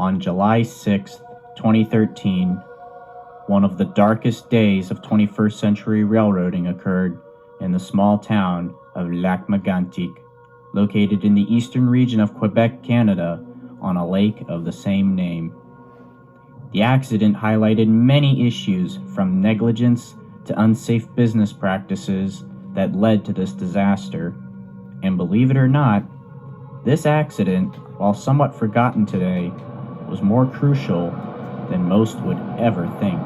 On July 6, 2013, one of the darkest days of 21st century railroading occurred in the small town of Lac-Megantic, located in the eastern region of Quebec, Canada, on a lake of the same name. The accident highlighted many issues, from negligence to unsafe business practices, that led to this disaster. And believe it or not, this accident, while somewhat forgotten today, was more crucial than most would ever think.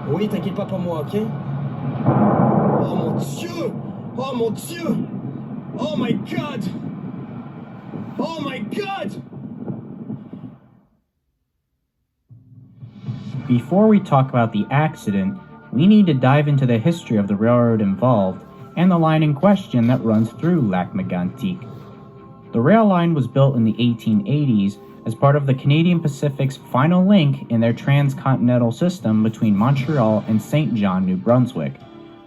Oui, t'inquiète pas pour moi, ok? Oh mon Dieu! Oh mon Dieu! Oh my God! Oh my God! Before we talk about the accident, we need to dive into the history of the railroad involved and the line in question that runs through Lac-Megantic. The rail line was built in the 1880s as part of the Canadian Pacific's final link in their transcontinental system between Montreal and Saint John, New Brunswick,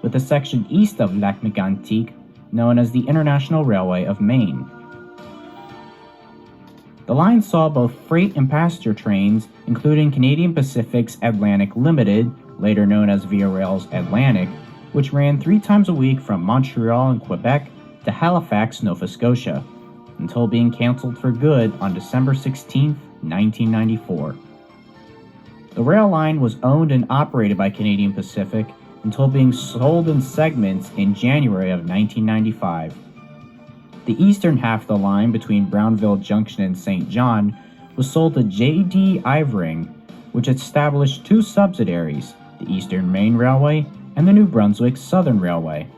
with the section east of Lac-Megantic known as the International Railway of Maine. The line saw both freight and passenger trains, including Canadian Pacific's Atlantic Limited, later known as Via Rail's Atlantic, which ran 3 times a week from Montreal and Quebec to Halifax, Nova Scotia, until being canceled for good on December 16, 1994. The rail line was owned and operated by Canadian Pacific until being sold in segments in January of 1995. The eastern half of the line between Brownville Junction and Saint John was sold to J.D. Ivering, which established 2 subsidiaries, the Eastern Maine Railway and the New Brunswick Southern Railway.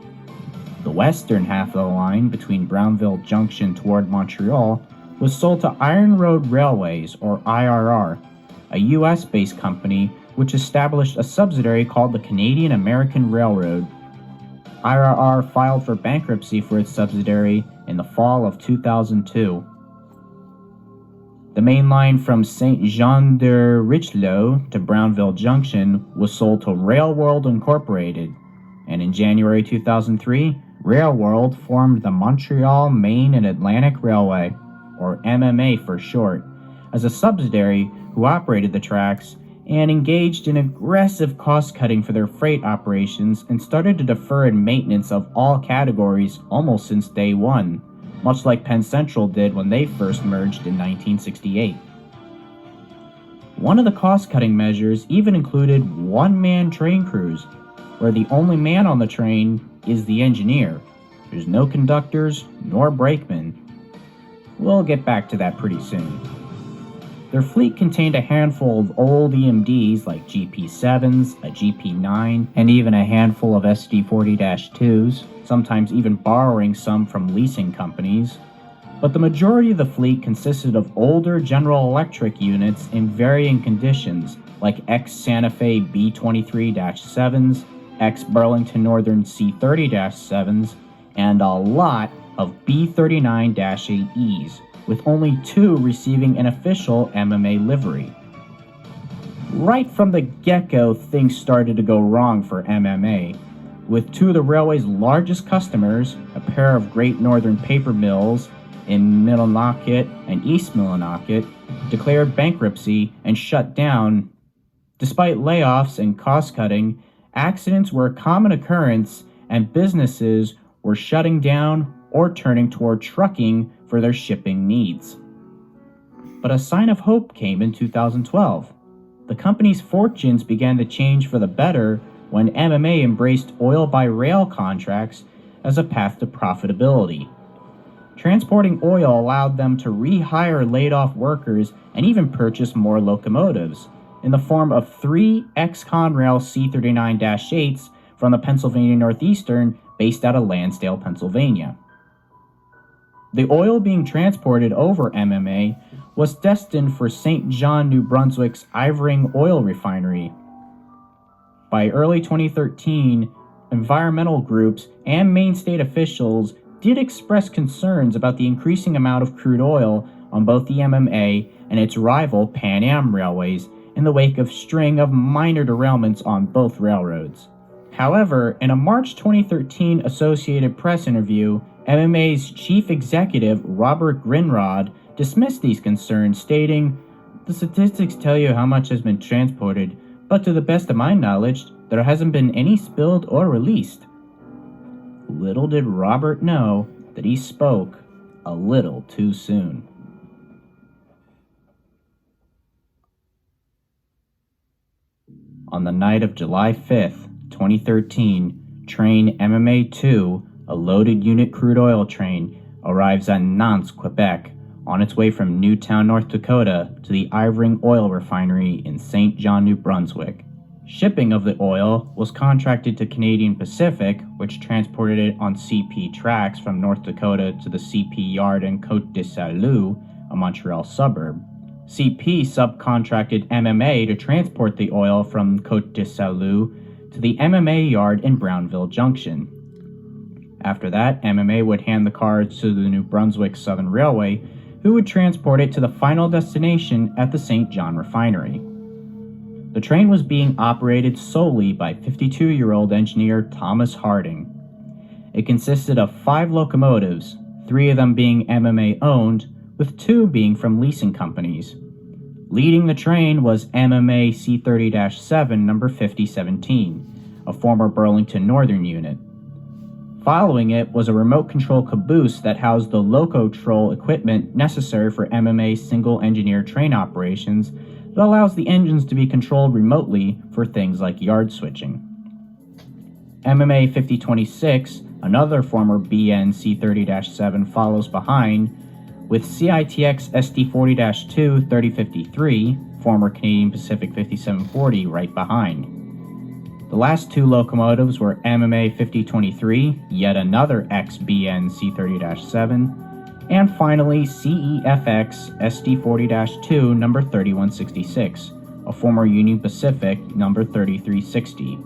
The western half of the line between Brownville Junction toward Montreal was sold to Iron Road Railways, or IRR, a U.S.-based company which established a subsidiary called the Canadian American Railroad. IRR filed for bankruptcy for its subsidiary in the fall of 2002. The main line from Saint-Jean-de-Richelieu to Brownville Junction was sold to Rail World Incorporated, and in January 2003, Rail World formed the Montreal, Maine and Atlantic Railway, or MMA for short, as a subsidiary who operated the tracks and engaged in aggressive cost-cutting for their freight operations and started to defer in maintenance of all categories almost since day one, much like Penn Central did when they first merged in 1968. One of the cost-cutting measures even included one-man train crews, where the only man on the train is the engineer. There's no conductors nor brakemen. We'll get back to that pretty soon. Their fleet contained a handful of old EMDs like GP7s, a GP9, and even a handful of SD40-2s, sometimes even borrowing some from leasing companies. But the majority of the fleet consisted of older General Electric units in varying conditions, like ex-Santa Fe B23-7s, ex-Burlington Northern C30-7s, and a lot of B39-8Es, with only 2 receiving an official MMA livery. Right from the get-go, things started to go wrong for MMA, with 2 of the railway's largest customers, a pair of Great Northern paper mills in Millinocket and East Millinocket, declared bankruptcy and shut down. Despite layoffs and cost-cutting, accidents were a common occurrence and businesses were shutting down or turning toward trucking for their shipping needs. But a sign of hope came in 2012. The company's fortunes began to change for the better when MMA embraced oil-by-rail contracts as a path to profitability. Transporting oil allowed them to rehire laid-off workers and even purchase more locomotives, in the form of 3 ex-Conrail C39-8s from the Pennsylvania Northeastern based out of Lansdale, Pennsylvania. The oil being transported over MMA was destined for Saint John, New Brunswick's Ivering Oil Refinery. By early 2013, environmental groups and Maine state officials did express concerns about the increasing amount of crude oil on both the MMA and its rival Pan Am railways in the wake of a string of minor derailments on both railroads. However, in a March 2013 Associated Press interview, MMA's chief executive, Robert Grinrod, dismissed these concerns, stating, "The statistics tell you how much has been transported, but to the best of my knowledge, there hasn't been any spilled or released." Little did Robert know that he spoke a little too soon. On the night of July 5th, 2013, train MMA-2, a loaded unit crude oil train, arrives at Nantes, Quebec, on its way from Newtown, North Dakota, to the Ivering Oil Refinery in St. John, New Brunswick. Shipping of the oil was contracted to Canadian Pacific, which transported it on CP tracks from North Dakota to the CP yard in Côte-de-Salut, a Montreal suburb. CP subcontracted MMA to transport the oil from Côte-de-Salut to the MMA yard in Brownville Junction. After that, MMA would hand the cars to the New Brunswick Southern Railway, who would transport it to the final destination at the St. John refinery. The train was being operated solely by 52-year-old engineer Thomas Harding. It consisted of 5 locomotives, 3 of them being MMA-owned, with 2 being from leasing companies. Leading the train was MMA C30-7 number 5017, a former Burlington Northern unit. Following it was a remote control caboose that housed the locotrol equipment necessary for MMA single-engineer train operations that allows the engines to be controlled remotely for things like yard switching. MMA 5026, another former BN C30-7, follows behind, with CITX SD40-2 3053, former Canadian Pacific 5740, right behind. The last 2 locomotives were MMA 5023, yet another ex-BN C30-7, and finally CEFX SD40-2 number 3166, a former Union Pacific number 3360.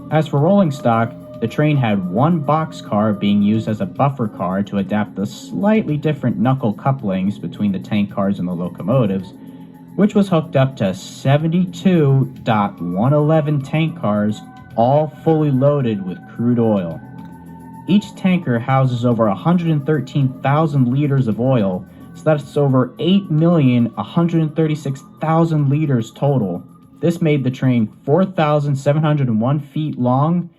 As for rolling stock, the train had 1 boxcar being used as a buffer car to adapt the slightly different knuckle couplings between the tank cars and the locomotives, which was hooked up to 72.111 tank cars, all fully loaded with crude oil. Each tanker houses over 113,000 liters of oil, so that's over 8,136,000 liters total. This made the train 4,701 feet long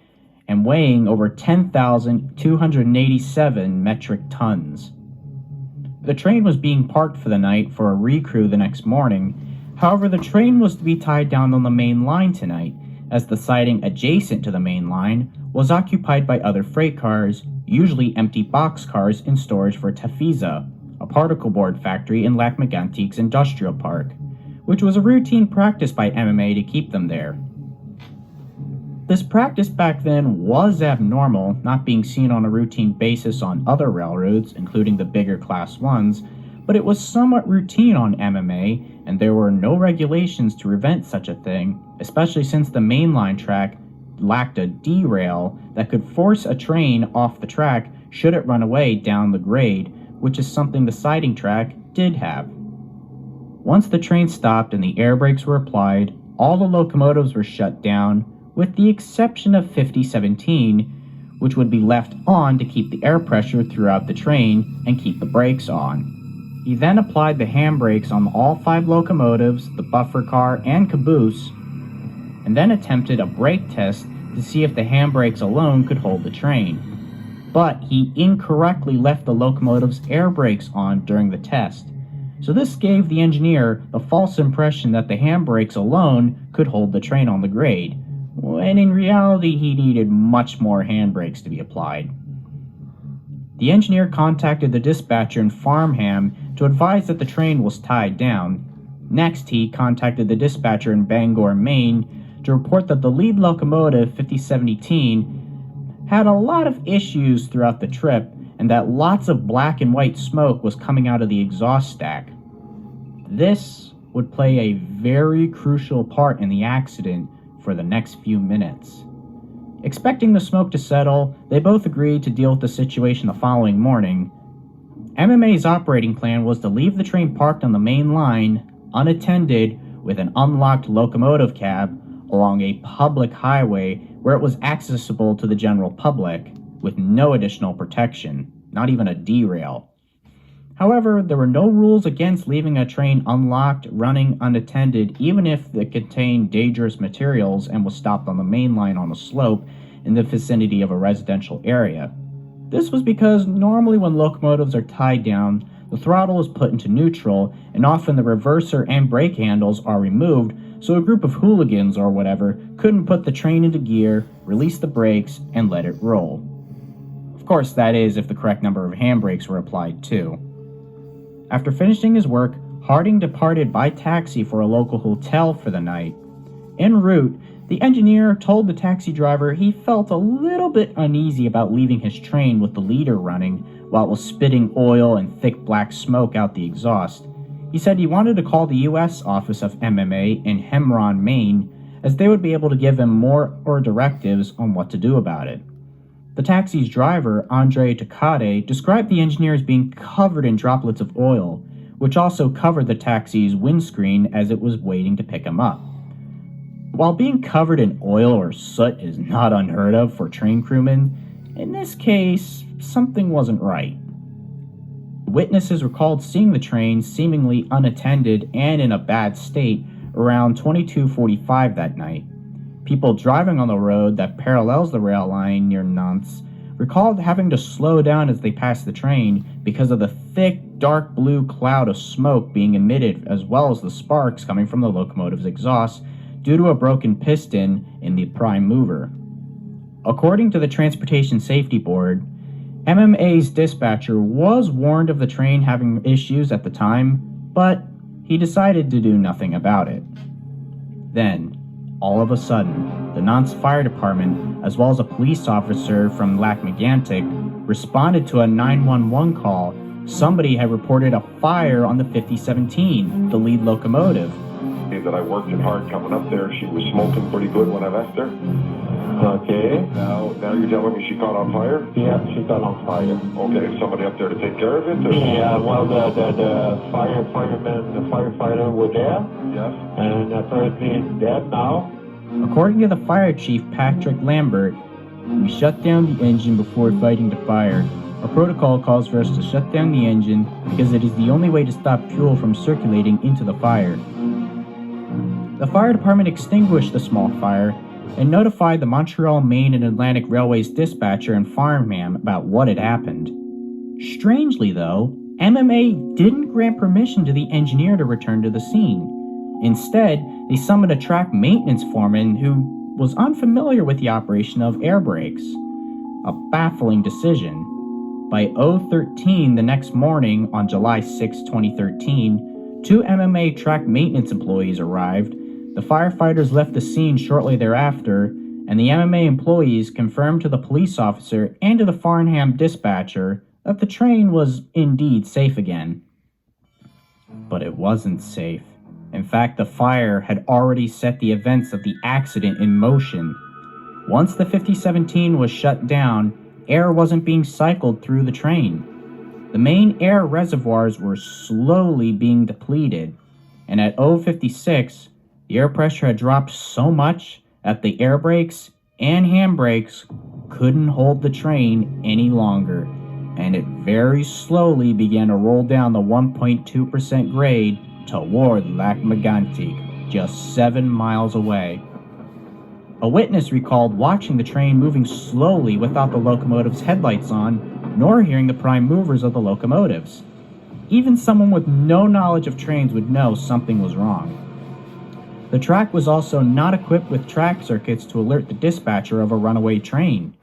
and weighing over 10,287 metric tons. The train was being parked for the night for a recrew the next morning. However, the train was to be tied down on the main line tonight, as the siding adjacent to the main line was occupied by other freight cars, usually empty boxcars in storage for Tafisa, a particle board factory in Lac-Megantic's industrial park, which was a routine practice by MMA to keep them there. This practice back then was abnormal, not being seen on a routine basis on other railroads, including the bigger Class 1s, but it was somewhat routine on MMA, and there were no regulations to prevent such a thing, especially since the mainline track lacked a derail that could force a train off the track should it run away down the grade, which is something the siding track did have. Once the train stopped and the air brakes were applied, all the locomotives were shut down, with the exception of 5017, which would be left on to keep the air pressure throughout the train and keep the brakes on. He then applied the handbrakes on all 5 locomotives, the buffer car, and caboose, and then attempted a brake test to see if the handbrakes alone could hold the train. But he incorrectly left the locomotive's air brakes on during the test, so this gave the engineer the false impression that the handbrakes alone could hold the train on the grade, when in reality he needed much more handbrakes to be applied. The engineer contacted the dispatcher in Farnham to advise that the train was tied down. Next, he contacted the dispatcher in Bangor, Maine, to report that the lead locomotive, 5017, had a lot of issues throughout the trip, and that lots of black and white smoke was coming out of the exhaust stack. This would play a very crucial part in the accident for the next few minutes. Expecting the smoke to settle, they both agreed to deal with the situation the following morning. MMA's operating plan was to leave the train parked on the main line, unattended, with an unlocked locomotive cab along a public highway where it was accessible to the general public, with no additional protection, not even a derail. However, there were no rules against leaving a train unlocked, running unattended, even if it contained dangerous materials and was stopped on the main line on a slope in the vicinity of a residential area. This was because normally when locomotives are tied down, the throttle is put into neutral, and often the reverser and brake handles are removed, so a group of hooligans or whatever couldn't put the train into gear, release the brakes, and let it roll. Of course, that is if the correct number of handbrakes were applied too. After finishing his work, Harding departed by taxi for a local hotel for the night. En route, the engineer told the taxi driver he felt a little bit uneasy about leaving his train with the leader running while it was spitting oil and thick black smoke out the exhaust. He said he wanted to call the U.S. office of MMA in Hemron, Maine, as they would be able to give him more directives on what to do about it. The taxi's driver, Andre Takade, described the engineer as being covered in droplets of oil, which also covered the taxi's windscreen as it was waiting to pick him up. While being covered in oil or soot is not unheard of for train crewmen, in this case, something wasn't right. Witnesses recalled seeing the train seemingly unattended and in a bad state around 22:45 that night. People driving on the road that parallels the rail line near Nantes recalled having to slow down as they passed the train because of the thick, dark blue cloud of smoke being emitted, as well as the sparks coming from the locomotive's exhaust due to a broken piston in the prime mover. According to the Transportation Safety Board, MMA's dispatcher was warned of the train having issues at the time, but he decided to do nothing about it. Then, all of a sudden, the Nantes Fire Department, as well as a police officer from Lac-Megantic, responded to a 911 call. Somebody had reported a fire on the 5017, the lead locomotive. That I worked it hard coming up there. She was smoking pretty good when I left her. Okay. Now you're telling me she caught on fire? Yeah, she got on fire. Okay, somebody up there to take care of it? Or? Yeah, well, the firefighter were there. Yes. And apparently it's dead now. According to the fire chief, Patrick Lambert, we shut down the engine before fighting the fire. Our protocol calls for us to shut down the engine because it is the only way to stop fuel from circulating into the fire. The fire department extinguished the small fire and notified the Montreal, Maine and Atlantic Railways dispatcher in Farnham about what had happened. Strangely, though, MMA didn't grant permission to the engineer to return to the scene. Instead, they summoned a track maintenance foreman who was unfamiliar with the operation of air brakes. A baffling decision. By 0:13 the next morning, on July 6, 2013, 2 MMA track maintenance employees arrived. The firefighters left the scene shortly thereafter, and the MMA employees confirmed to the police officer and to the Farnham dispatcher that the train was indeed safe again. But it wasn't safe. In fact, the fire had already set the events of the accident in motion. Once the 5017 was shut down, air wasn't being cycled through the train. The main air reservoirs were slowly being depleted, and at 0:56, the air pressure had dropped so much that the air brakes and handbrakes couldn't hold the train any longer, and it very slowly began to roll down the 1.2% grade toward Lac-Megantic, just 7 miles away. A witness recalled watching the train moving slowly without the locomotive's headlights on, nor hearing the prime movers of the locomotives. Even someone with no knowledge of trains would know something was wrong. The track was also not equipped with track circuits to alert the dispatcher of a runaway train.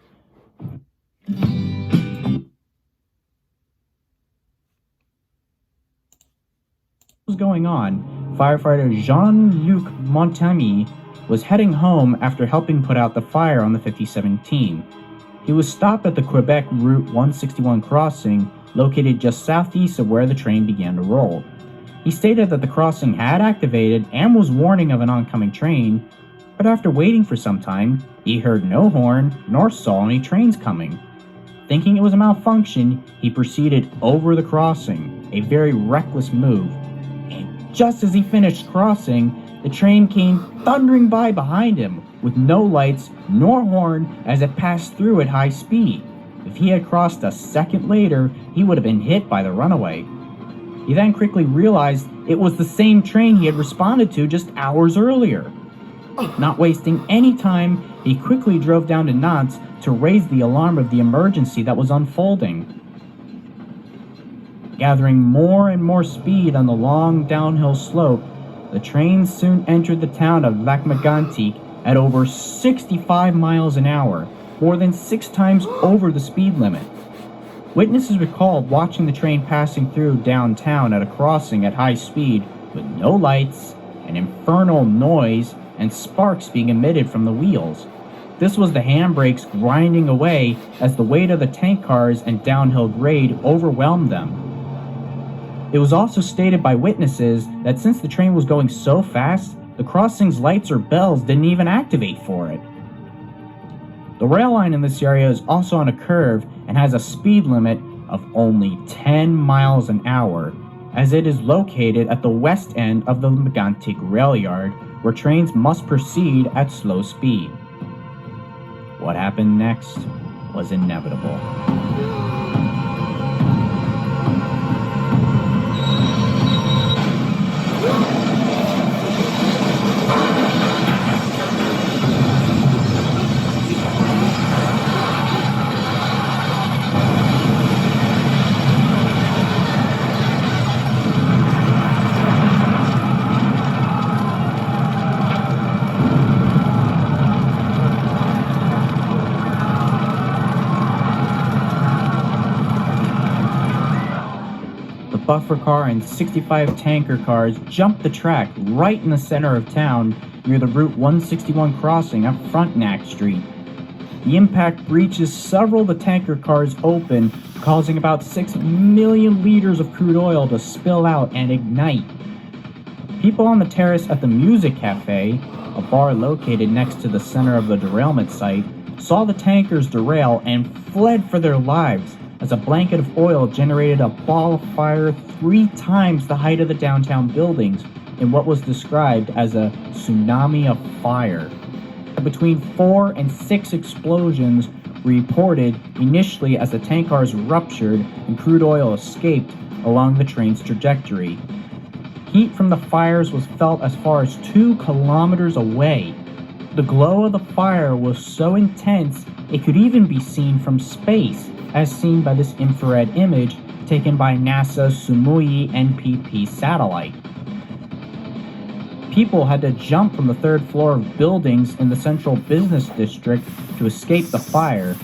What was going on? Firefighter Jean-Luc Montamy was heading home after helping put out the fire on the 5017. He was stopped at the Quebec Route 161 crossing, located just southeast of where the train began to roll. He stated that the crossing had activated and was warning of an oncoming train, but after waiting for some time, he heard no horn nor saw any trains coming. Thinking it was a malfunction, he proceeded over the crossing, a very reckless move. And just as he finished crossing, the train came thundering by behind him, with no lights nor horn as it passed through at high speed. If he had crossed a second later, he would have been hit by the runaway. He then quickly realized it was the same train he had responded to just hours earlier. Not wasting any time, he quickly drove down to Nantes to raise the alarm of the emergency that was unfolding. Gathering more and more speed on the long downhill slope, the train soon entered the town of Lac-Megantic at over 65 miles an hour, more than 6 times over the speed limit. Witnesses recalled watching the train passing through downtown at a crossing at high speed with no lights, an infernal noise, and sparks being emitted from the wheels. This was the handbrakes grinding away as the weight of the tank cars and downhill grade overwhelmed them. It was also stated by witnesses that since the train was going so fast, the crossing's lights or bells didn't even activate for it. The rail line in this area is also on a curve and has a speed limit of only 10 miles an hour, as it is located at the west end of the Megantic rail yard, where trains must proceed at slow speed. What happened next was inevitable. Buffer car and 65 tanker cars jumped the track right in the center of town near the Route 161 crossing at Frontenac Street. The impact breaches several of the tanker cars open, causing about 6 million liters of crude oil to spill out and ignite. People on the terrace at the Music Cafe, a bar located next to the center of the derailment site, saw the tankers derail and fled for their lives, as a blanket of oil generated a ball of fire 3 times the height of the downtown buildings in what was described as a tsunami of fire. Between 4 and 6 explosions were reported initially as the tank cars ruptured and crude oil escaped along the train's trajectory. Heat from the fires was felt as far as 2 kilometers away. The glow of the fire was so intense it could even be seen from space, as seen by this infrared image taken by NASA's Sumui NPP satellite. People had to jump from the 3rd floor of buildings in the central business district to escape the fire.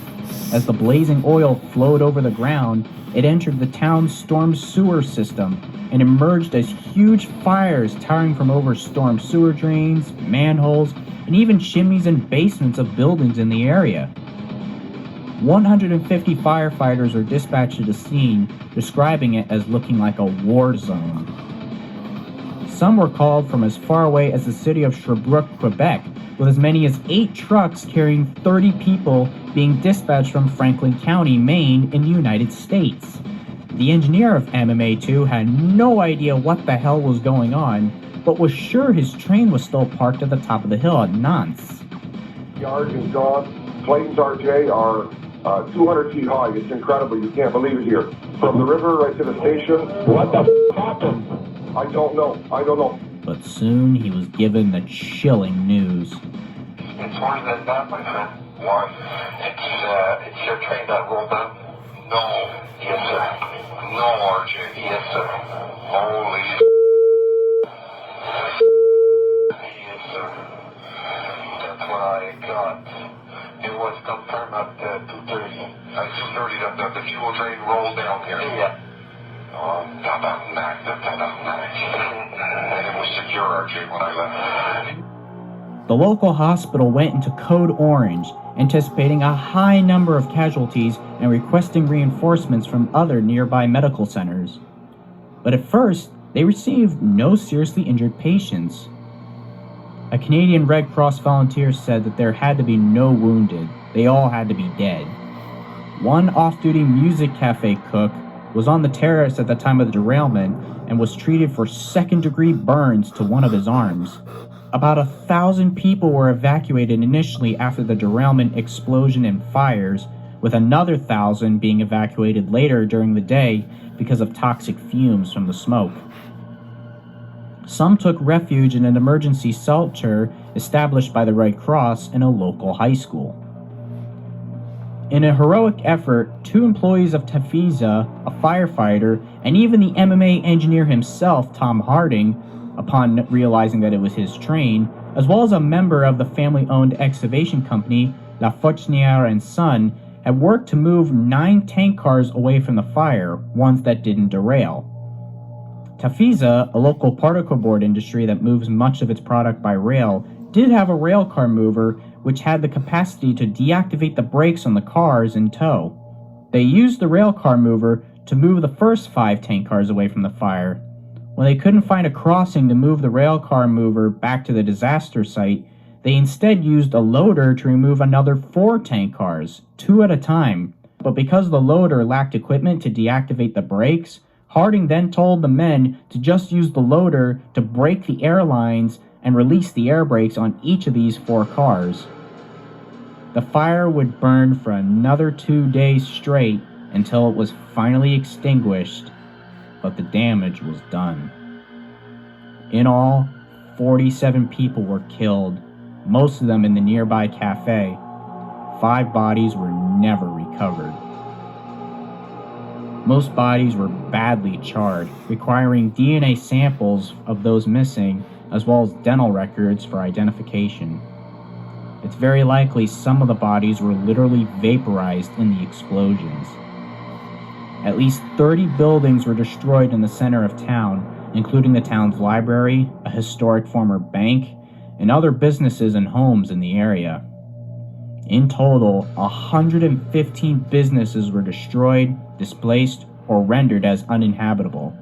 As the blazing oil flowed over the ground, it entered the town's storm sewer system and emerged as huge fires towering from over storm sewer drains, manholes, and even chimneys and basements of buildings in the area. 150 firefighters were dispatched to the scene, describing it as looking like a war zone. Some were called from as far away as the city of Sherbrooke, Quebec, with as many as 8 trucks carrying 30 people being dispatched from Franklin County, Maine, in the United States. The engineer of MMA2 had no idea what the hell was going on, but was sure his train was still parked at the top of the hill at Nantes. Yard is gone. Planes RJ are 200 feet high. It's incredible. You can't believe it here. From the river right to the station. What the happened? I don't know. But soon he was given the chilling news. It's worse than that, my friend. Why? It's your train that rolled down? No. Yes, sir. No, RJ. Yes, sir. Holy yes, sir. That's what I got. It was confirmed at 2:30. At 2:30, the fuel train rolled down here. Yeah. Oh, tabarnak. And it was secure, RJ, when I left. The local hospital went into code orange, anticipating a high number of casualties and requesting reinforcements from other nearby medical centers. But at first, they received no seriously injured patients. A Canadian Red Cross volunteer said that there had to be no wounded. They all had to be dead. One off-duty Music Cafe cook was on the terrace at the time of the derailment and was treated for second-degree burns to one of his arms. About 1,000 people were evacuated initially after the derailment, explosion, and fires, with another 1,000 being evacuated later during the day because of toxic fumes from the smoke. Some took refuge in an emergency shelter established by the Red Cross in a local high school. In a heroic effort, 2 employees of Tafisa, a firefighter, and even the MMA engineer himself, Tom Harding, upon realizing that it was his train, as well as a member of the family-owned excavation company, Lac-Megantic, had worked to move 9 tank cars away from the fire, ones that didn't derail. Tafisa, a local particle board industry that moves much of its product by rail, did have a rail car mover which had the capacity to deactivate the brakes on the cars in tow. They used the rail car mover to move the first 5 tank cars away from the fire. When they couldn't find a crossing to move the rail car mover back to the disaster site, they instead used a loader to remove another 4 tank cars, 2 at a time. But because the loader lacked equipment to deactivate the brakes, Harding then told the men to just use the loader to break the air lines and release the air brakes on each of these 4 cars. The fire would burn for another 2 days straight until it was finally extinguished, but the damage was done. In all, 47 people were killed, most of them in the nearby cafe. 5 bodies were never recovered. Most bodies were badly charred, requiring DNA samples of those missing, as well as dental records for identification. It's very likely some of the bodies were literally vaporized in the explosions. At least 30 buildings were destroyed in the center of town, including the town's library, a historic former bank, and other businesses and homes in the area. In total, 115 businesses were destroyed, displaced, or rendered as uninhabitable.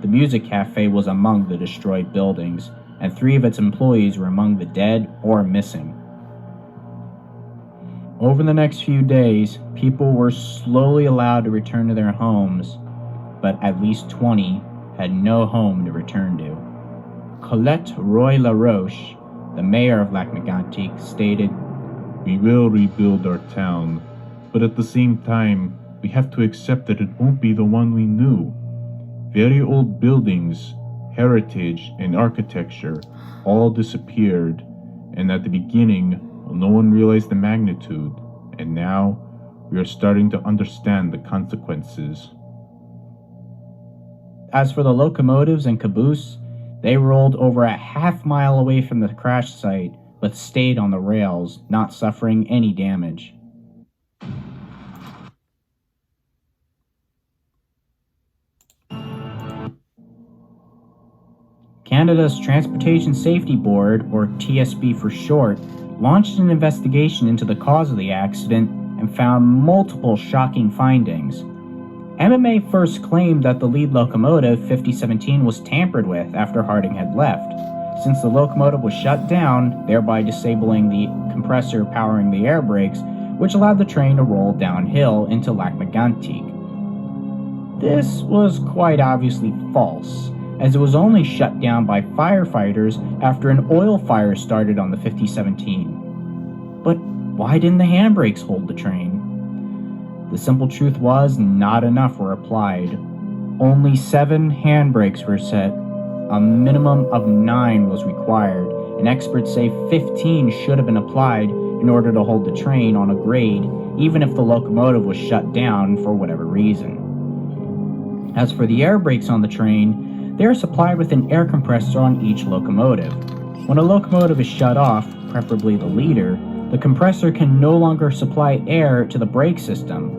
The music cafe was among the destroyed buildings, and 3 of its employees were among the dead or missing. Over the next few days, people were slowly allowed to return to their homes, but at least 20 had no home to return to. Colette Roy-LaRoche, the mayor of Lac-Megantic, stated, "We will rebuild our town, but at the same time, we have to accept that it won't be the one we knew. Very old buildings, heritage, and architecture all disappeared, and at the beginning, no one realized the magnitude, and now we are starting to understand the consequences." As for the locomotives and caboose, they rolled over a half-mile away from the crash site, but stayed on the rails, not suffering any damage. Canada's Transportation Safety Board, or TSB for short, launched an investigation into the cause of the accident and found multiple shocking findings. MMA first claimed that the lead locomotive, 5017, was tampered with after Harding had left, since the locomotive was shut down, thereby disabling the compressor powering the air brakes, which allowed the train to roll downhill into Lac-Megantic. This was quite obviously false, as it was only shut down by firefighters after an oil fire started on the 5017. But why didn't the handbrakes hold the train? The simple truth was, not enough were applied. Only 7 handbrakes were set. A minimum of 9 was required, and experts say 15 should have been applied in order to hold the train on a grade, even if the locomotive was shut down for whatever reason. As for the air brakes on the train, they are supplied with an air compressor on each locomotive. When a locomotive is shut off, preferably the leader, the compressor can no longer supply air to the brake system.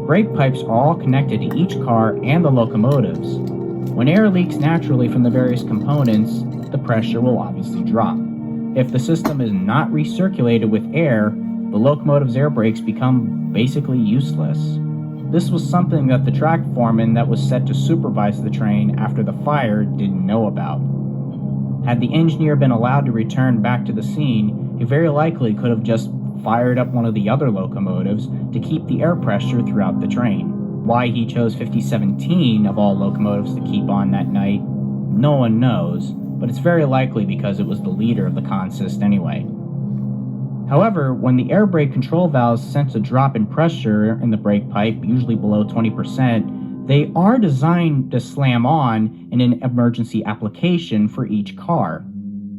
Brake pipes are all connected to each car and the locomotives. When air leaks naturally from the various components, the pressure will obviously drop. If the system is not recirculated with air, the locomotive's air brakes become basically useless. This was something that the track foreman that was set to supervise the train after the fire didn't know about. Had the engineer been allowed to return back to the scene, he very likely could have just fired up one of the other locomotives to keep the air pressure throughout the train. Why he chose 5017 of all locomotives to keep on that night, no one knows, but it's very likely because it was the leader of the consist anyway. However, when the air brake control valves sense a drop in pressure in the brake pipe, usually below 20%, They are designed to slam on in an emergency application for each car.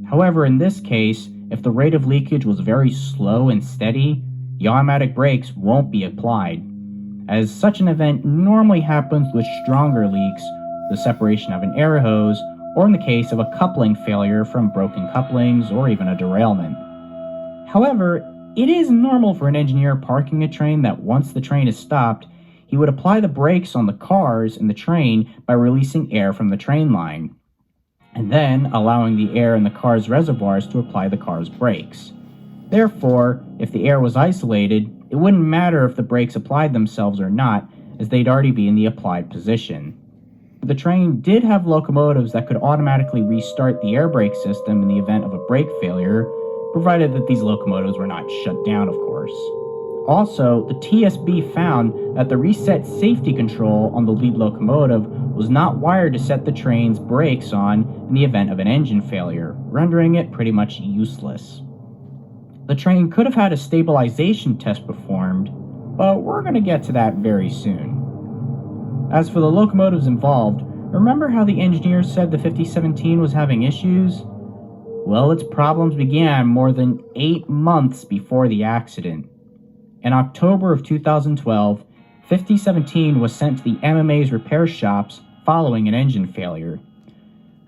However, in this case, if the rate of leakage was very slow and steady, the automatic brakes won't be applied, as such an event normally happens with stronger leaks, the separation of an air hose, or in the case of a coupling failure from broken couplings or even a derailment. However, it is normal for an engineer parking a train that once the train is stopped, he would apply the brakes on the cars in the train by releasing air from the train line, and then allowing the air in the car's reservoirs to apply the car's brakes. Therefore, if the air was isolated, it wouldn't matter if the brakes applied themselves or not, as they'd already be in the applied position. The train did have locomotives that could automatically restart the air brake system in the event of a brake failure, provided that these locomotives were not shut down, of course. Also, the TSB found that the reset safety control on the lead locomotive was not wired to set the train's brakes on in the event of an engine failure, rendering it pretty much useless. The train could have had a stabilization test performed, but we're going to get to that very soon. As for the locomotives involved, remember how the engineers said the 5017 was having issues? Well, its problems began more than 8 months before the accident. In October of 2012, 5017 was sent to the MMA's repair shops following an engine failure.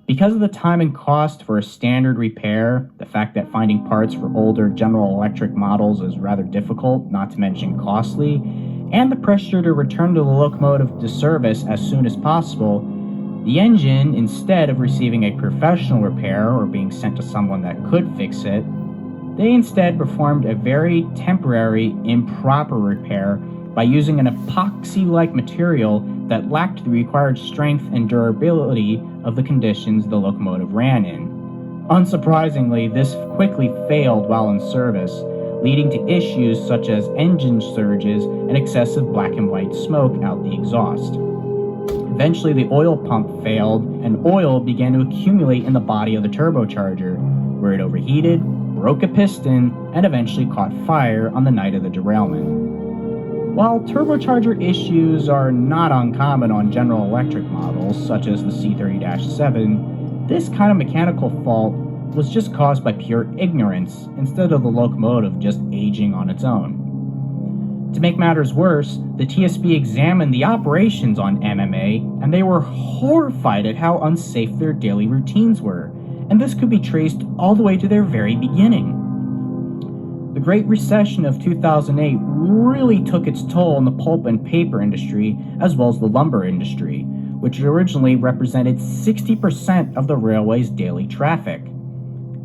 Because of the time and cost for a standard repair, the fact that finding parts for older General Electric models is rather difficult, not to mention costly, and the pressure to return to the locomotive to service as soon as possible, the engine, instead of receiving a professional repair or being sent to someone that could fix it, they instead performed a very temporary, improper repair by using an epoxy-like material that lacked the required strength and durability of the conditions the locomotive ran in. Unsurprisingly, this quickly failed while in service, leading to issues such as engine surges and excessive black and white smoke out the exhaust. Eventually, the oil pump failed, and oil began to accumulate in the body of the turbocharger, where it overheated, broke a piston, and eventually caught fire on the night of the derailment. While turbocharger issues are not uncommon on General Electric models, such as the C30-7, this kind of mechanical fault was just caused by pure ignorance, instead of the locomotive just aging on its own. To make matters worse, the TSB examined the operations on MMA, and they were horrified at how unsafe their daily routines were, and this could be traced all the way to their very beginning. The Great Recession of 2008 really took its toll on the pulp and paper industry, as well as the lumber industry, which originally represented 60% of the railway's daily traffic.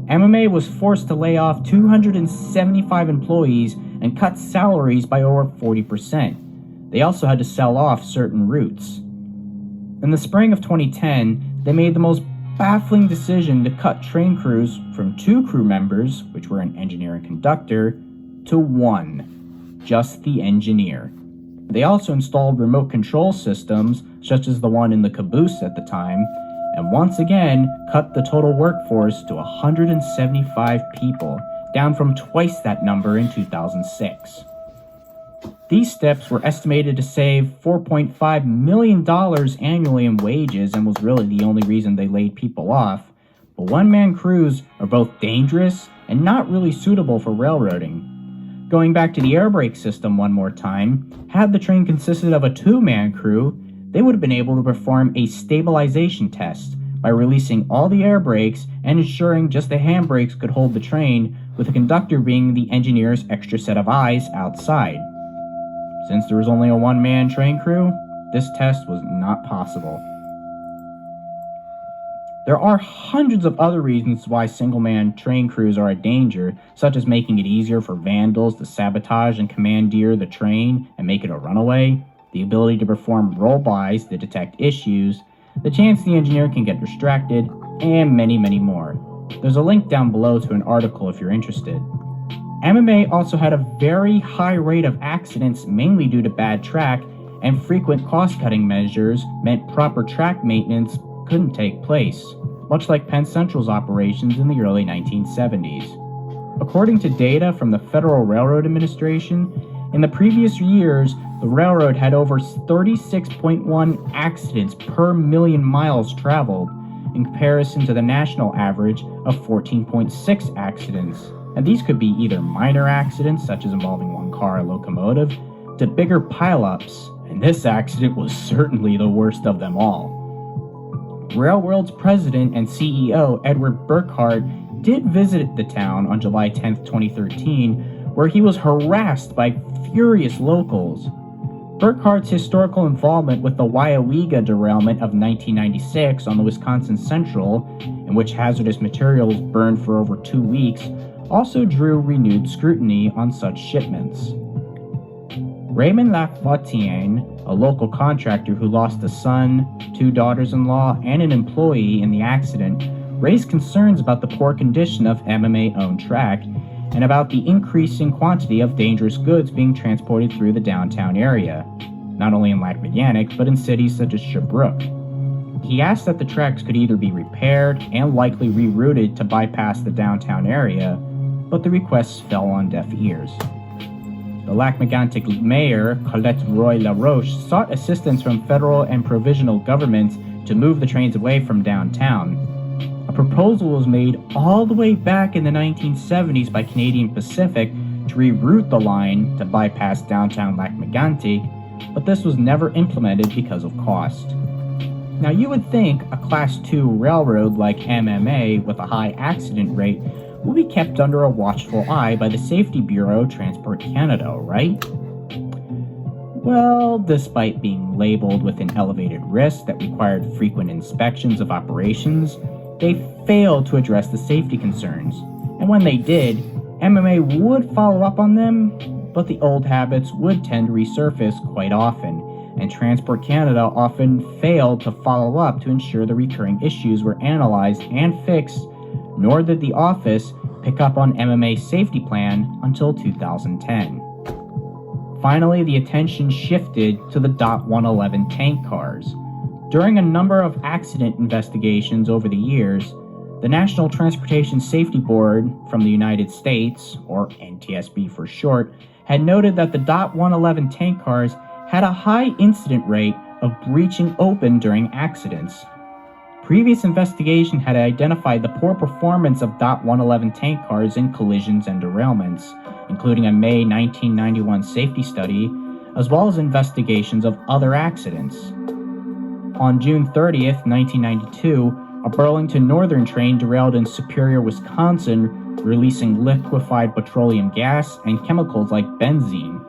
MMA was forced to lay off 275 employees and cut salaries by over 40%. They also had to sell off certain routes. In the spring of 2010, they made the most baffling decision to cut train crews from 2 crew members, which were an engineer and conductor, to 1, just the engineer. They also installed remote control systems, such as the one in the caboose at the time, and once again cut the total workforce to 175 people, down from twice that number in 2006. These steps were estimated to save $4.5 million annually in wages and was really the only reason they laid people off, but one-man crews are both dangerous and not really suitable for railroading. Going back to the air brake system one more time, had the train consisted of a 2-man crew, they would have been able to perform a stabilization test by releasing all the air brakes and ensuring just the handbrakes could hold the train, with the conductor being the engineer's extra set of eyes outside. Since there was only a 1-man train crew, this test was not possible. There are hundreds of other reasons why single-man train crews are a danger, such as making it easier for vandals to sabotage and commandeer the train and make it a runaway, the ability to perform roll-bys to detect issues, the chance the engineer can get distracted, and many, many more. There's a link down below to an article if you're interested. MMA also had a very high rate of accidents, mainly due to bad track, and frequent cost-cutting measures meant proper track maintenance couldn't take place, much like Penn Central's operations in the early 1970s. According to data from the Federal Railroad Administration, In the previous years, the railroad had over 36.1 accidents per million miles traveled, in comparison to the national average of 14.6 accidents. And these could be either minor accidents, such as involving one car or locomotive, to bigger pileups, and this accident was certainly the worst of them all. Railworld's president and CEO, Edward Burkhardt, did visit the town on July 10, 2013, where he was harassed by furious locals. Burkhardt's historical involvement with the Waiawega derailment of 1996 on the Wisconsin Central, in which hazardous materials burned for over 2 weeks, also drew renewed scrutiny on such shipments. Raymond Lac-Megantic, a local contractor who lost a son, 2 daughters-in-law, and an employee in the accident, raised concerns about the poor condition of MMA-owned track and about the increasing quantity of dangerous goods being transported through the downtown area, not only in Lac-Megantic, but in cities such as Sherbrooke. He asked that the tracks could either be repaired and likely rerouted to bypass the downtown area, but the requests fell on deaf ears. The Lac-Megantic mayor, Colette Roy-LaRoche, sought assistance from federal and provincial governments to move the trains away from downtown. A proposal was made all the way back in the 1970s by Canadian Pacific to reroute the line to bypass downtown Lac-Megantic, but this was never implemented because of cost. Now you would think a Class II railroad like MMA with a high accident rate will be kept under a watchful eye by the Safety Bureau Transport Canada, right? Well, despite being labeled with an elevated risk that required frequent inspections of operations, they failed to address the safety concerns. And when they did, MMA would follow up on them, but the old habits would tend to resurface quite often, and Transport Canada often failed to follow up to ensure the recurring issues were analyzed and fixed, nor did the office pick up on MMA's safety plan until 2010. Finally, the attention shifted to the DOT 111 tank cars. During a number of accident investigations over the years, the National Transportation Safety Board from the United States, or NTSB for short, had noted that the DOT 111 tank cars had a high incident rate of breaching open during accidents. Previous investigation had identified the poor performance of DOT 111 tank cars in collisions and derailments, including a May 1991 safety study, as well as investigations of other accidents. On June 30th, 1992, a Burlington Northern train derailed in Superior, Wisconsin, releasing liquefied petroleum gas and chemicals like benzene.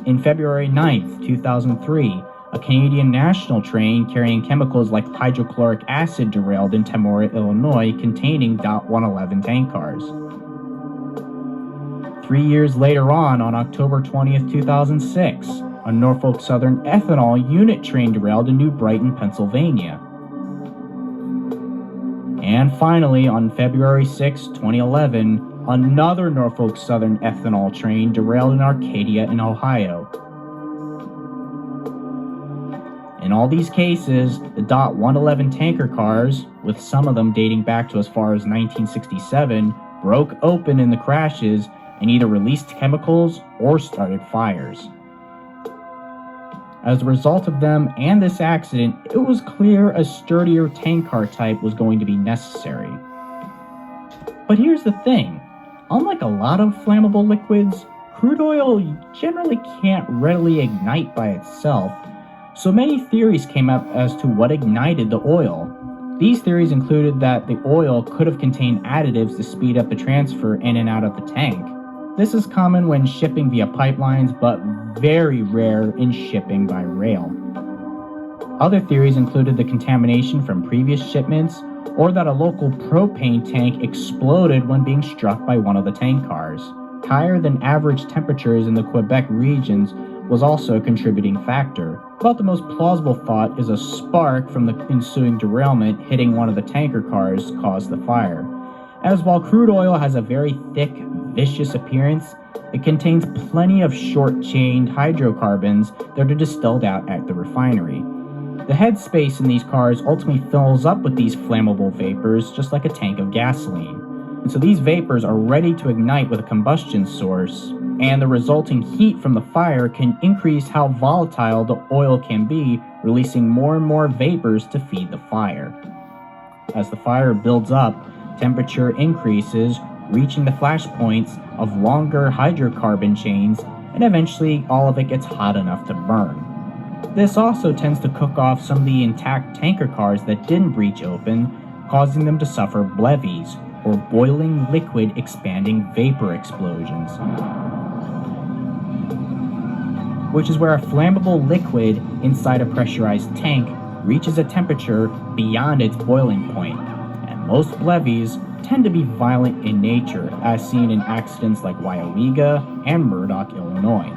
In February 9th, 2003, a Canadian National train carrying chemicals like hydrochloric acid derailed in Tamora, Illinois, containing DOT 111 tank cars. 3 years later on October 20th, 2006, a Norfolk Southern ethanol unit train derailed in New Brighton, Pennsylvania. And finally, on February 6, 2011, another Norfolk Southern ethanol train derailed in Arcadia, in Ohio. In all these cases, the DOT 111 tanker cars, with some of them dating back to as far as 1967, broke open in the crashes and either released chemicals or started fires. As a result of them and this accident, it was clear a sturdier tank car type was going to be necessary. But here's the thing, unlike a lot of flammable liquids, crude oil generally can't readily ignite by itself, so many theories came up as to what ignited the oil. These theories included that the oil could have contained additives to speed up the transfer in and out of the tank. This is common when shipping via pipelines, but very rare in shipping by rail. Other theories included the contamination from previous shipments, or that a local propane tank exploded when being struck by one of the tank cars. Higher than average temperatures in the Quebec regions was also a contributing factor, but the most plausible thought is a spark from the ensuing derailment hitting one of the tanker cars caused the fire. As while crude oil has a very thick, viscous appearance, it contains plenty of short-chained hydrocarbons that are distilled out at the refinery. The headspace in these cars ultimately fills up with these flammable vapors just like a tank of gasoline. And so these vapors are ready to ignite with a combustion source, and the resulting heat from the fire can increase how volatile the oil can be, releasing more and more vapors to feed the fire. As the fire builds up, temperature increases, reaching the flash points of longer hydrocarbon chains, and eventually all of it gets hot enough to burn. This also tends to cook off some of the intact tanker cars that didn't breach open, causing them to suffer blevies, or boiling liquid expanding vapor explosions, which is where a flammable liquid inside a pressurized tank reaches a temperature beyond its boiling point, and most blevies tend to be violent in nature, as seen in accidents like Wyomega and Murdoch, Illinois.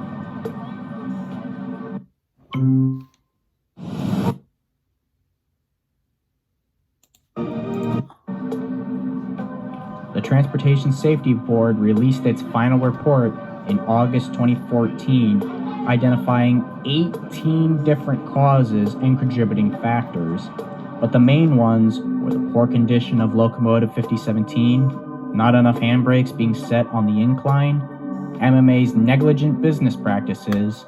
The Transportation Safety Board released its final report in August 2014, identifying 18 different causes and contributing factors, but the main ones were the poor condition of locomotive 5017, not enough handbrakes being set on the incline, MMA's negligent business practices,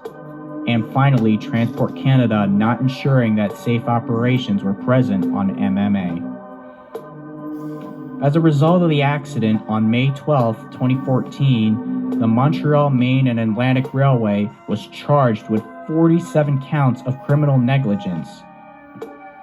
and finally Transport Canada not ensuring that safe operations were present on MMA. As a result of the accident, on May 12, 2014, the Montreal, Maine and Atlantic Railway was charged with 47 counts of criminal negligence.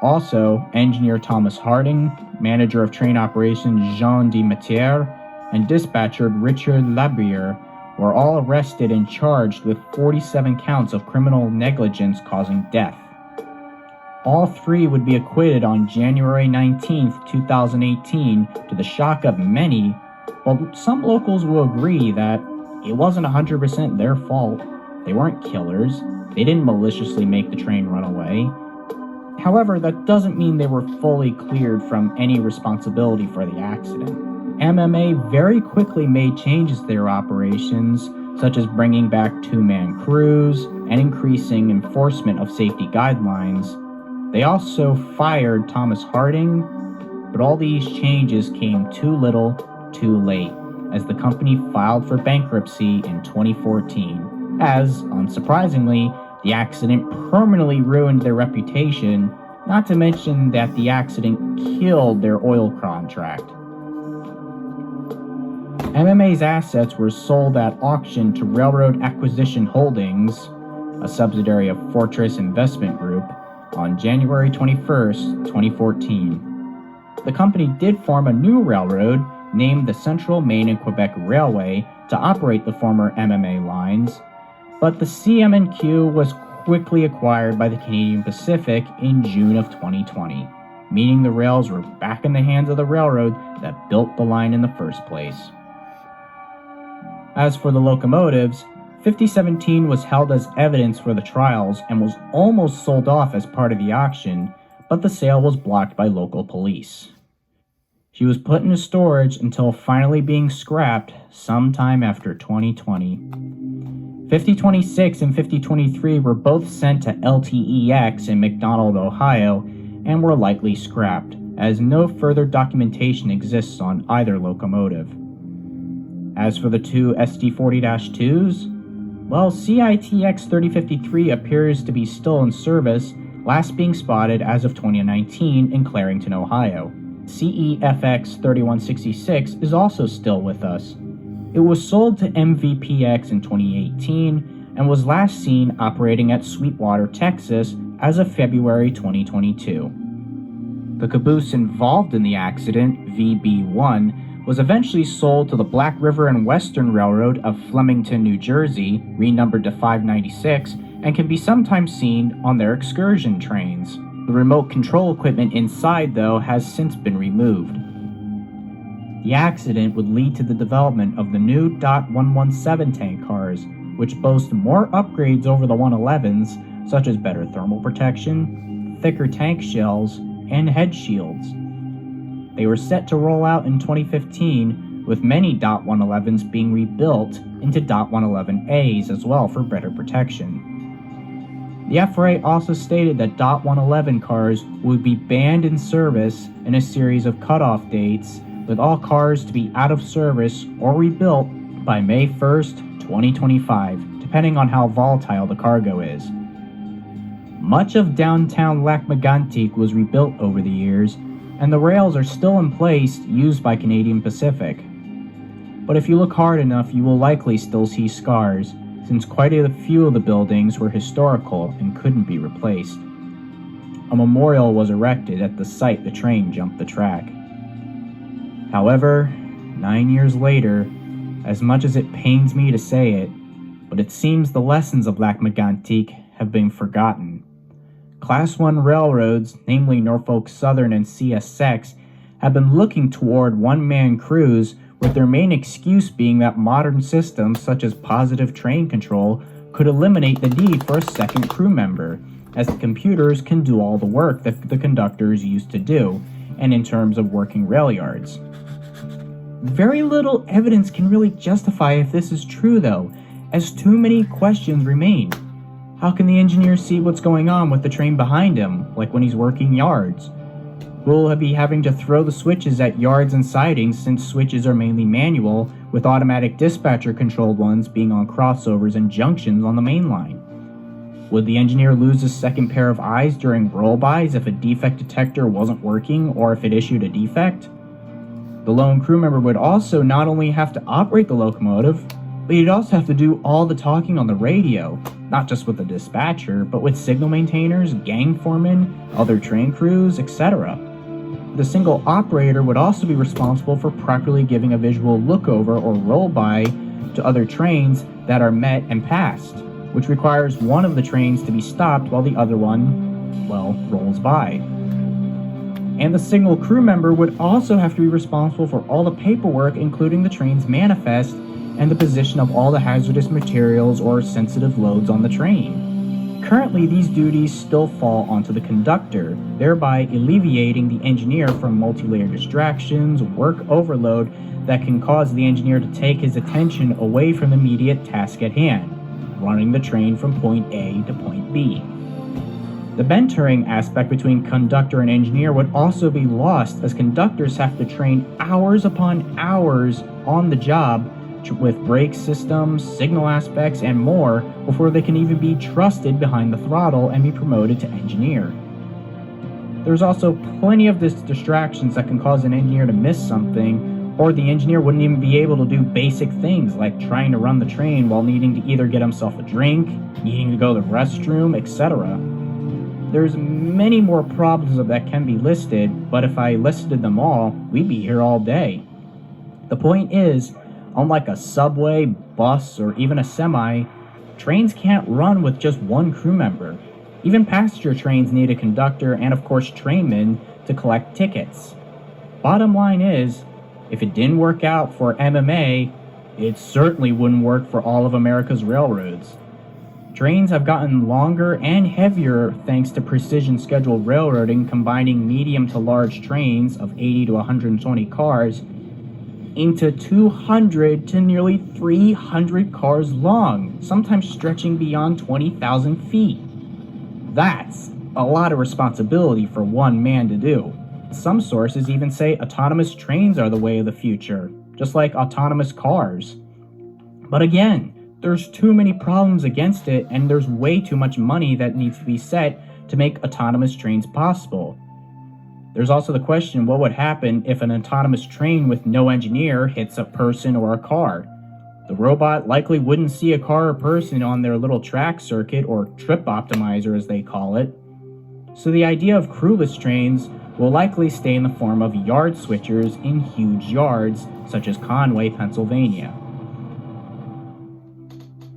Also, engineer Thomas Harding, manager of train operations Jean de Matière, and dispatcher Richard Labriere were all arrested and charged with 47 counts of criminal negligence causing death. All three would be acquitted on January 19, 2018, to the shock of many, while some locals will agree that it wasn't 100% their fault. They weren't killers. They didn't maliciously make the train run away. However, that doesn't mean they were fully cleared from any responsibility for the accident. MMA very quickly made changes to their operations, such as bringing back two-man crews and increasing enforcement of safety guidelines. They also fired Thomas Harding, but all these changes came too little, too late, as the company filed for bankruptcy in 2014, as, unsurprisingly, the accident permanently ruined their reputation, not to mention that the accident killed their oil contract. MMA's assets were sold at auction to Railroad Acquisition Holdings, a subsidiary of Fortress Investment Group, on January 21st, 2014. The company did form a new railroad named the Central Maine and Quebec Railway to operate the former MMA lines, but the CM&Q was quickly acquired by the Canadian Pacific in June of 2020, meaning the rails were back in the hands of the railroad that built the line in the first place. As for the locomotives, 5017 was held as evidence for the trials and was almost sold off as part of the auction, but the sale was blocked by local police. She was put into storage until finally being scrapped sometime after 2020. 5026 and 5023 were both sent to LTEX in McDonald, Ohio, and were likely scrapped, as no further documentation exists on either locomotive. As for the two SD40-2s, well, CITX 3053 appears to be still in service, last being spotted as of 2019 in Clarington, Ohio. CEFX 3166 is also still with us. It was sold to MVPX in 2018 and was last seen operating at Sweetwater, Texas as of February 2022. The caboose involved in the accident, VB1, was eventually sold to the Black River and Western Railroad of Flemington, New Jersey, renumbered to 596, and can be sometimes seen on their excursion trains. The remote control equipment inside, though, has since been removed. The accident would lead to the development of the new .117 tank cars, which boast more upgrades over the 111s, such as better thermal protection, thicker tank shells, and head shields. They were set to roll out in 2015, with many .111s being rebuilt into .111As as well for better protection. The FRA also stated that .111 cars would be banned in service in a series of cutoff dates with all cars to be out of service or rebuilt by May 1st, 2025, depending on how volatile the cargo is. Much of downtown Lac-Megantic was rebuilt over the years, and the rails are still in place used by Canadian Pacific. But if you look hard enough, you will likely still see scars, since quite a few of the buildings were historical and couldn't be replaced. A memorial was erected at the site the train jumped the track. However, 9 years later, as much as it pains me to say it, but it seems the lessons of Lac-Megantic have been forgotten. Class 1 railroads, namely Norfolk Southern and CSX, have been looking toward one-man crews, with their main excuse being that modern systems such as positive train control could eliminate the need for a second crew member, as the computers can do all the work that the conductors used to do, and in terms of working rail yards. Very little evidence can really justify if this is true though, as too many questions remain. How can the engineer see what's going on with the train behind him, like when he's working yards? Will he be having to throw the switches at yards and sidings, since switches are mainly manual, with automatic dispatcher-controlled ones being on crossovers and junctions on the main line? Would the engineer lose a second pair of eyes during roll-bys if a defect detector wasn't working or if it issued a defect? The lone crew member would also not only have to operate the locomotive, but he'd also have to do all the talking on the radio, not just with the dispatcher, but with signal maintainers, gang foremen, other train crews, etc. The single operator would also be responsible for properly giving a visual lookover or roll-by to other trains that are met and passed, which requires one of the trains to be stopped while the other one, rolls by. And the single crew member would also have to be responsible for all the paperwork, including the train's manifest and the position of all the hazardous materials or sensitive loads on the train. Currently, these duties still fall onto the conductor, thereby alleviating the engineer from multi-layer distractions, work overload that can cause the engineer to take his attention away from the immediate task at hand, running the train from point A to point B. The mentoring aspect between conductor and engineer would also be lost, as conductors have to train hours upon hours on the job with brake systems, signal aspects, and more before they can even be trusted behind the throttle and be promoted to engineer. There's also plenty of distractions that can cause an engineer to miss something, or the engineer wouldn't even be able to do basic things like trying to run the train while needing to either get himself a drink, needing to go to the restroom, etc. There's many more problems that can be listed, but if I listed them all, we'd be here all day. The point is, unlike a subway, bus, or even a semi, trains can't run with just one crew member. Even passenger trains need a conductor and of course trainmen to collect tickets. Bottom line is, if it didn't work out for MMA, it certainly wouldn't work for all of America's railroads. Trains have gotten longer and heavier thanks to precision scheduled railroading, combining medium to large trains of 80 to 120 cars into 200 to nearly 300 cars long, sometimes stretching beyond 20,000 feet. That's a lot of responsibility for one man to do. Some sources even say autonomous trains are the way of the future, just like autonomous cars. But again, there's too many problems against it, and there's way too much money that needs to be set to make autonomous trains possible. There's also the question, what would happen if an autonomous train with no engineer hits a person or a car? The robot likely wouldn't see a car or person on their little track circuit, or trip optimizer as they call it. So the idea of crewless trains will likely stay in the form of yard switchers in huge yards, such as Conway, Pennsylvania.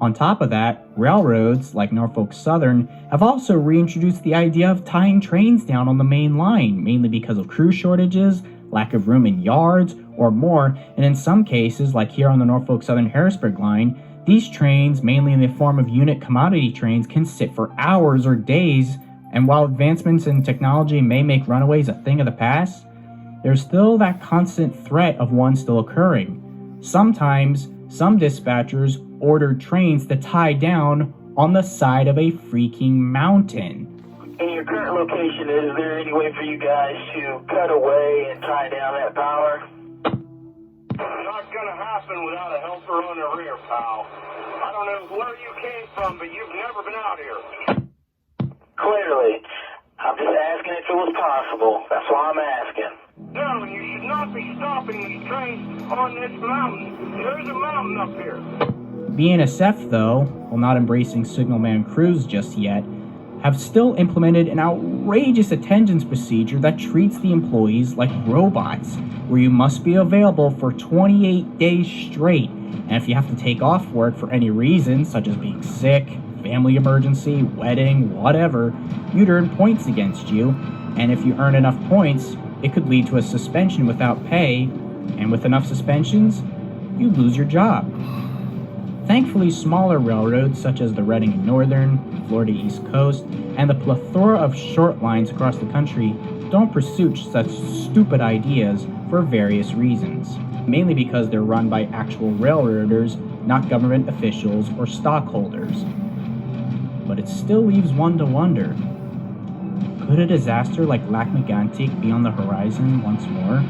On top of that, railroads, like Norfolk Southern, have also reintroduced the idea of tying trains down on the main line, mainly because of crew shortages, lack of room in yards, or more, and in some cases, like here on the Norfolk Southern-Harrisburg line, these trains, mainly in the form of unit commodity trains, can sit for hours or days, and while advancements in technology may make runaways a thing of the past, there's still that constant threat of one still occurring. Sometimes, some dispatchers ordered trains to tie down on the side of a freaking mountain. In your current location, is there any way for you guys to cut away and tie down that power? gonna happen without a helper on the rear, pal. I don't know where you came from, but you've never been out here. Clearly. I'm just asking if it was possible. That's why I'm asking. No, and you should not be stopping these trains on this mountain. There's a mountain up here. BNSF, though, while not embracing signalman crews just yet, have still implemented an outrageous attendance procedure that treats the employees like robots, where you must be available for 28 days straight, and if you have to take off work for any reason, such as being sick, family emergency, wedding, whatever, you'd earn points against you, and if you earn enough points, it could lead to a suspension without pay, and with enough suspensions, you'd lose your job. Thankfully, smaller railroads such as the Reading Northern, Florida East Coast, and the plethora of short lines across the country don't pursue such stupid ideas for various reasons, mainly because they're run by actual railroaders, not government officials or stockholders. But it still leaves one to wonder, could a disaster like Lac-Megantic be on the horizon once more?